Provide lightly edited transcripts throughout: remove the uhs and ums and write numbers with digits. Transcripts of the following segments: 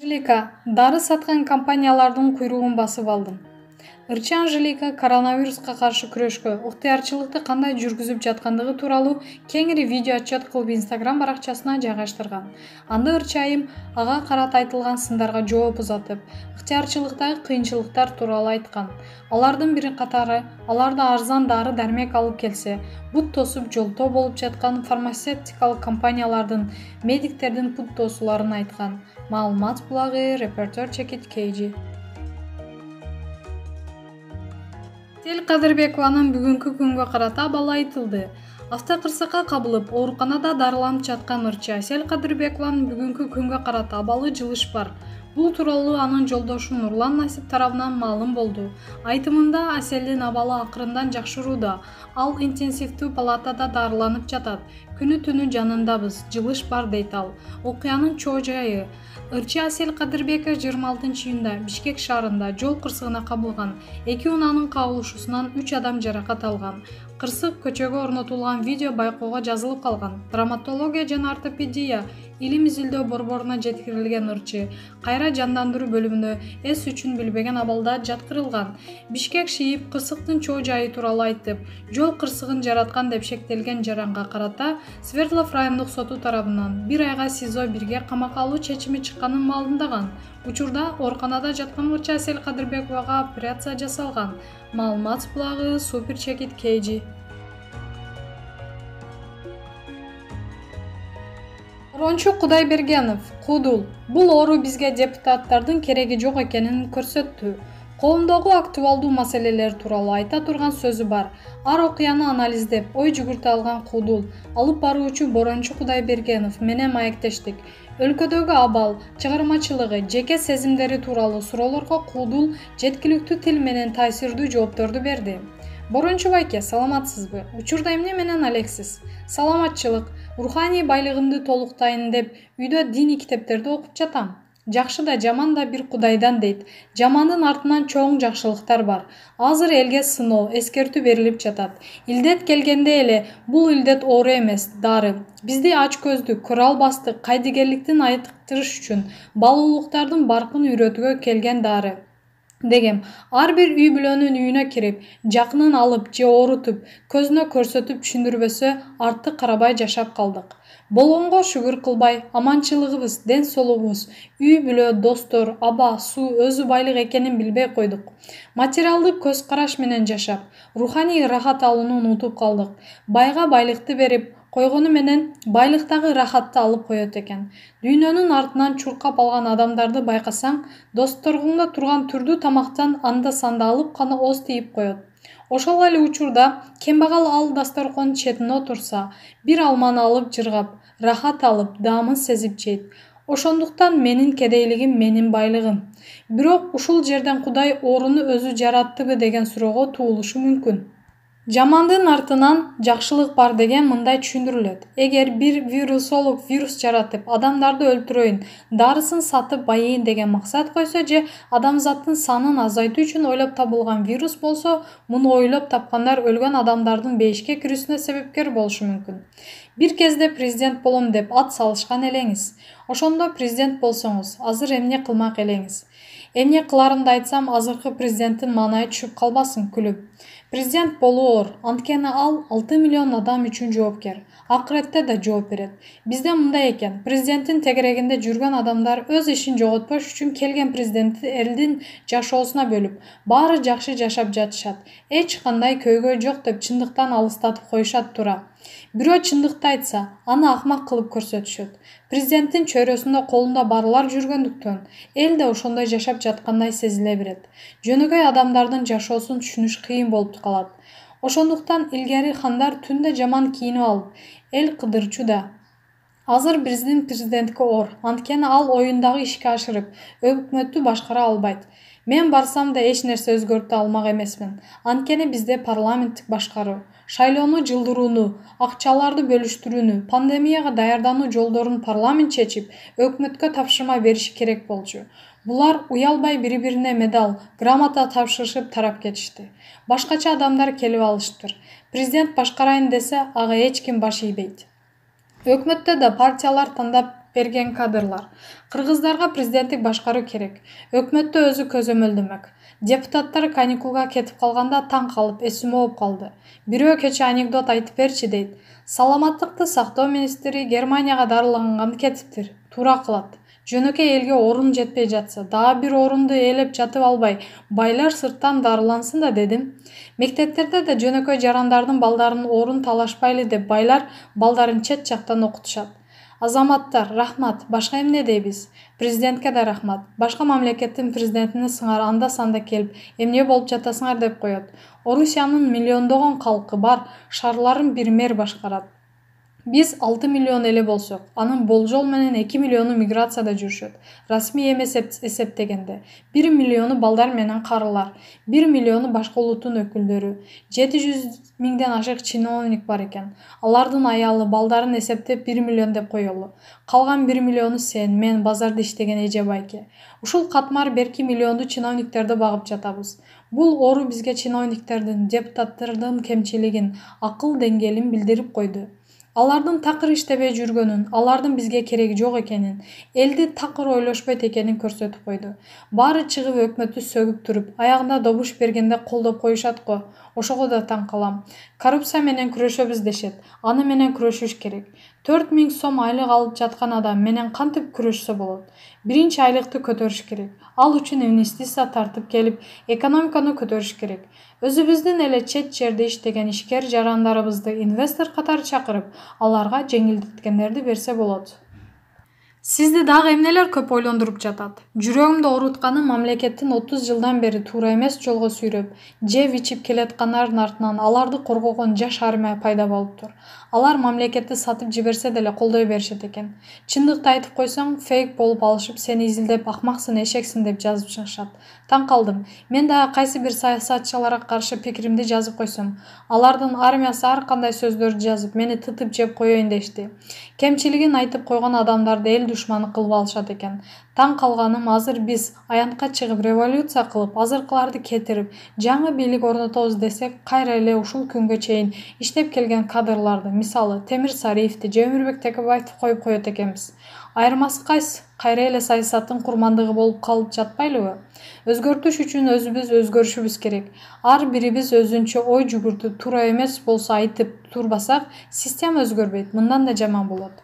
Анжелика дары саткан компаниялардын куйругун басып алдым. Ырчы Анжелика коронавируска каршы күрөшкө ыктыярчылыкты кандай жүргүзүп жаткандыгы тууралуу кеңири видео отчет кылып Instagram баракчасына жайгаштырган. Анда ырчы айым ага карата айтылган сындарга жооп узатып, ыктыярчылыктагы кыйынчылыктар тууралуу айткан. Алардын бири катары аларда арзан дары дармек алып келсе, бут тосуп жолтоо болуп жаткан фармацевтикалык компаниялардын, медиктердин пут тосууларын айткан. Маалымат булагы Reporter Check-it KG. Асель Кадырбекованын бүгүнкү күнгө карата абалы айтылды. Автокырсыкка кабылып, ооруканада дарыланып жаткан ырчы Асель Кадырбекованын бүгүнкү күнгө карата абалы жылыш бар. Бул тууралуу анын жолдошу Нурлан Насип тарабынан маалым болду. Айтымында Аселдин абалы акырындан жакшырууда. Ал интенсивдүү палатада дарыланып жатат. Күнү түнү жанындабыз, жылыш бар дейт ал. Окуянын чоо жайы. Ырчы Асель Кадырбекова 26-июнда Бишкек шаарында жол кырсыгына кабылган. 2 унаанын кагылышуусунан 3 адам жаракат алган. Кырсык көчөгө орнотулган видео байкоого жазылып калган. Травматология жана ортопедия илим изилдөө борборуна жеткирилген ырчы кайра жандандыруу бөлүмүнө эс үчүн билбеген абалда жаткырылган. Бишкек ШИИБ кырсыктын чоо жайы тууралуу айтып, жол кырсыгын жараткан деп шектелген жаранга карата Свердлов райондук соту тарабынан 1 айга СИЗО бирге камакка алуу чечими чыкканын маалымдаган. Учурда ооруканада жаткан ырчы Асель Кадырбековага операция жасалган. Маалымат булагы Super Check-it KG. Орончу Кудайбергенов, Кудул. Бул оору бизге депутаттардын кереги жок экенин көрсөттү. Коомдогу актуалдуу маселелер тууралуу айта турган сөзү бар. Ар окуяны анализдеп, ой жүгүртө алган Кудул алып баруучу Борончу Кудайбергенов менен маектештик. Өлкөдөгү абал, чыгармачылыгы, жеке сезимдери тууралуу суроолорго Кудул жеткиликтүү тил менен таасирдүү жоопторду берди. Борончу байке, саламатсызбы? Учурда эмне менен алексиз? Саламатчылык, руханий байлыгымды толуктайын деп үйдө диний китептерди окуп жатам. Жакшы да жаман да бир Кудайдан дейт. Жамандын артынан чоң жакшылыктар бар. Азыр элге сыноо, эскертүү берилип жатат. Илдет келгенде эле бул илдет оору эмес, дары. Бизди ач көздүк, көрө албастык, кайдыгерликтин айыктырыш үчүн балуулуктардын баркын үйрөтүүгө келген дары. Дегем, ар бир үй бүлөнүн үйүнө кирип, жакынын алып же оорутуп, көзүнө көрсөтүп түшүндүрбөсө артты карабай жашап калдык. Болгонго шүгүр кылбай, аманчылыгыбыз, ден соолугубуз, үй бүлө, достор, аба, суу өзү байлык экенин билбей койдук. Материалдык көз караш менен жашап, руханий рахат алууну унутуп калдык. Байга байлыкты берип койгону менен байлыктагы рахатты алып коет экен. Дүйнөнүн артынан чуркап алган адамдарды байкасаң, досторгуңда турган түрдүү тамактан анда-санда алып кана ооз тийип коет. Ошол эле учурда кембагал ал дасторконун четине отурса, бир алманы алып жыргап, рахат алып, даамын сезип жейт. Ошондуктан менин кедейлигим менин байлыгым. Бирок ушул жерден Кудай ооруну өзү жараттыбы деген суроого туулушу мүмкүн. Жамандын артынан жакшылык бар деген мындай түшүндүрүлөт. Эгер бир вирусолог вирус жаратып, адамдарды өлтүрөйүн, дарысын сатып байыйын деген максат койсо же адамзаттын санын азайтуу үчүн ойлоп табылган вирус болсо, муну ойлоп тапкандар өлгөн адамдардын бейишке кирүүсүнө себепкер болушу мүмкүн. Бир кезде президент болом деп ат салышкан элеңиз. Ошондо президент болсоңуз, азыр эмне кылмак элеңиз? Эмне кыларымды айтсам, азыркы президенттин маанайы түшүп калбасын күлүп. Президент болуу оор, анткени ал 6 миллион адам үчүн жоопкер. Акыретте да жооп берет. Бизде мындай экен, президенттин тегерегинде жүргөн адамдар өз ишин жоготпош үчүн келген президентти элдин жашоосуна бөлүп, баары жакшы жашап жатышат. Эч кандай көйгөй жок деп чындыктан алыстатып коюшат тура. Бирөө чындыкты айтса, аны акмак кылып көрсөтүшөт. Президенттин чөйрөсүндө колунда барлар жүргөндүктөн эл да ошондой жашап жаткандай сезиле берет. Жөнөкөй адамдардын жашоосун түшүнүш кыйын болуп калат. Ошондуктан илгери хандар түндө жаман кийинип алып, эл кыдырчу да. Азыр биздин президентке оор, анткени ал оюндагы ишке ашырып, өкмөттү башкара албайт. Мен барсам да эч нерсе өзгөртө алмак эмесмин. Анткени бизде парламенттик башкаруу, шайлоону жылдырууну, акчаларды бөлүштүрүүнү, пандемияга даярдануу жолдорун парламент чечип, өкмөткө тапшырма бериши керек болчу. Булар уялбай бири-бирине медал, грамота тапшырышып тарап кетишти. Башкача адамдар келип алышыптыр. Президент башкарайын десе, ага эч ким баш ийбейт. Өкмөттө да партиялар тандап берген кадрлар. Кыргыздарга президенттик башкаруу керек. Өкмөттө өзү көзөмөлдөмөк. Депутаттар каникулга кетип калганда таң калып, эсим ооп калды. Бирөө кече анекдот айтып берчи дейт. Саламаттыкты сактоо министри Германияга дарыланганга кетиптир. Туура кылат. Жөнөкөй элге орун жетпей жатса, дагы бир орунду ээлеп жатып албай, байлар сырттан дарылансын да дедим. Мектептерде да жөнөкөй жарандардын балдарын орун талашпайлы деп байлар балдарын чет жактан окутушат. Азаматтар, рахмат, башка эмне дейбиз? Президентке да рахмат. Башка мамлекеттин президентине сыңар анда-санда келип, эмне болуп жатасыңар деп коет. Орусиянын миллиондогон калкы бар, шаарларын бир мэр башкарат. Биз 6 миллион эле болсок, анын болжол менен 2 миллиону миграцияда жүрүшөт. Расмий эмес эсептегенде 1 миллиону балдар менен карылар, 1 миллиону башка улуттун өкүлдөрү, 700 миңден ашык чиновник бар экен. Алардын аялы, балдарын эсептеп 1 миллион деп коелу. Калган 1 миллиону сен, мен, базарда иштеген эже байке. Ушул катмар берки миллионду чиновниктерди багып жатабыз. Бул оору бизге чиновниктердин, депутаттардын кемчилигин, акыл деңгээлин билдирип койду. Алардын такыр иштебей жүргөнүн, алардын бизге кереги жок экенин, элди такыр ойлошпойт экенин көрсөтүп койду. Баары чыгып өкмөттү сөгүп туруп, аягында добуш бергенде колдоп коюшат го. Ошого да таң калам. Коррупция менен күрөшөбүз дешет. Аны менен күрөшүш керек. 4000 сом айлык алып жаткан адам менен кантип күрөшсө болот? Биринчи айлыкты көтөрүш керек. Ал үчүн инвестиция тартып келип, экономиканы көтөрүш керек. Өзүбүздүн эле чет жерде иштеген ишкер жарандарыбызды инвестор катары чакырып, аларга жеңилдеткендерди берсе болот. Сизди дагы эмнелер көп ойлондуруп жатат? Жүрөгүмдү оорутканы мамлекеттин 30 жылдан бери туура эмес жолго сүйрөп, жеп ичип келаткандардын артынан аларды коргогон жаш армия пайда болуптур. Алар мамлекетти сатып жиберсе деле колдой беришет экен. Чындыкты айтып койсоң, фейк болуп алышып, сени изилдеп акмаксың, эшексиң деп жазып чыгышат. Таң калдым. Мен дагы кайсы бир саясатчыларга каршы пикиримди жазып койсом, алардын армиясы ар кандай сөздөрдү жазып, мени тытып жеп коеюн дешти. Кемчилигин айтып койгон адамдарды эл душманы кылып алышат экен. Таң калганым, азыр биз аянтка чыгып революция кылып, азыркыларды кетирип, жаңы бийлик орнотобуз десек, кайра эле ушул күнгө чейин иштеп келген кадрларды, мисалы Темир Сариевди же Өмүрбек Текебаевди коюп коет экенбиз. Айырмасы кайсы? Кайра эле саясаттын курмандыгы болуп калып жатпайлыбы? Өзгөртүш үчүн өзүбүз өзгөрүшүбүз керек. Ар бирибиз өзүнчө ой жүгүртүп, туура эмес болсо айтып турбасак, система өзгөрбөйт, мындан да жаман болот.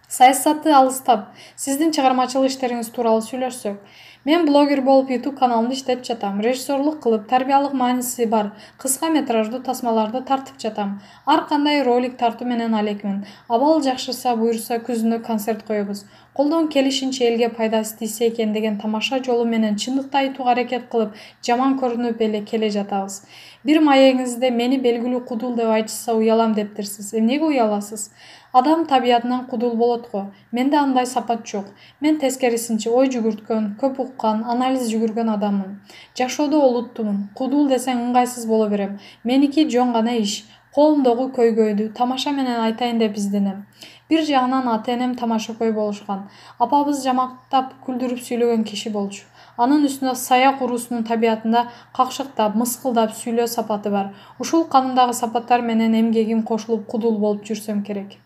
Саясатты алыстап, сиздин чыгармачылык иштериңиз тууралуу сүйлөшсөк. Мен блогер болуп YouTube каналымды иштеп жатам. Режиссерлук кылып, тарбиялык мааниси бар кыска метраждуу тасмаларды тартып жатам. Ар кандай ролик тартуу менен алекмин. Абал жакшырса, буйруса күзүнө концерт коебуз. Колдон келишинче элге пайдасы тийсе экен деген тамаша жолу менен чындыкты айтууга аракет кылып, жаман көрүнүп эле келе жатабыз. Бир маегиңизде мени белгилүү кудул деп айтышса уялам дептирсиз. Эмнеге уяласыз? Адам табиятынан кудул болот го. Менде андай сапат жок. Мен тескерисинче ой жүгүрткөн, көп уккан, анализ жүгүргөн адаммын. Жашоодо олуттумун. Кудул десең ыңгайсыз боло берем. Меники жөн гана иш. Колумдогу көйгөйдү тамаша менен айтайын деп изденем. Бир жагынан ата-энем тамашакөй болушкан. Апабыз жамактап, күлдүрүп сүйлөгөн киши болчу. Анын үстүнө саяк уруусунун табиятында какшыктап, мыскылдап сүйлөө сапаты бар. Ушул канымдагы сапаттар менен эмгегим кошулуп кудул болуп жүрсөм керек.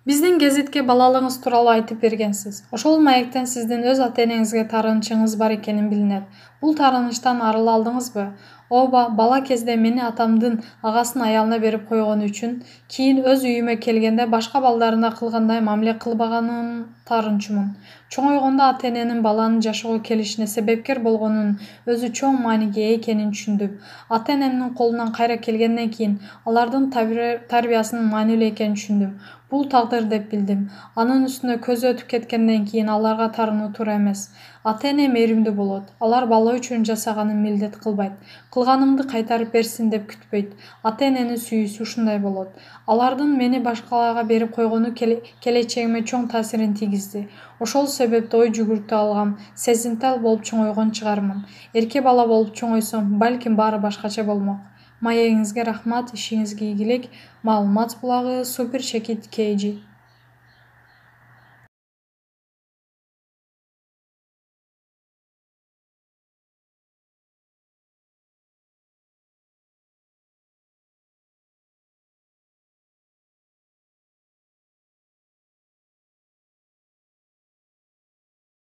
Биздин гезитке балалыгыңыз тууралуу айтып бергенсиз. Ошол маектен сиздин өз ата-энеңизге таарынычыңыз бар экени билинет. Бул таарынычтан арыла алдыңызбы? Ооба, бала кезде мени атамдын агасынын аялына берип койгону үчүн, кийин өз үйүмө келгенде башка балдарына кылгандай мамиле кылбаганын таарынчумун. Чоңойгондо ата-эненин баланын жашоого келишине себепкер болгонунун өзү чоң мааниге ээ экенин түшүндүм. Ата-энемдин колунан кайра келгенден кийин алардын тарбиясынын маанилүү экенин түшүндүм. Бул тагдыр деп билдим. Анын үстүнө көзү өтүп кеткенден кийин аларга таарынуу туура эмес. Ата-эне мээримдүү болот. Алар бала үчүн жасаганын милдет кылбайт. Кылганымды кайтарып берсин деп күтпөйт. Ата-эненин сүйүүсү ушундай болот. Алардын мени башкаларга берип койгону келечегиме чоң таасирин тийгизди. Ошол себептен ой жүгүртө алгам, сезимтал болуп чоңойгон чыгармын. Эрке бала болуп чоңойсом, балким баары башкача болмок. Маегиңизге рахмат, ишиңизге ийгилик. Маалымат булагы Супер Чекит KG.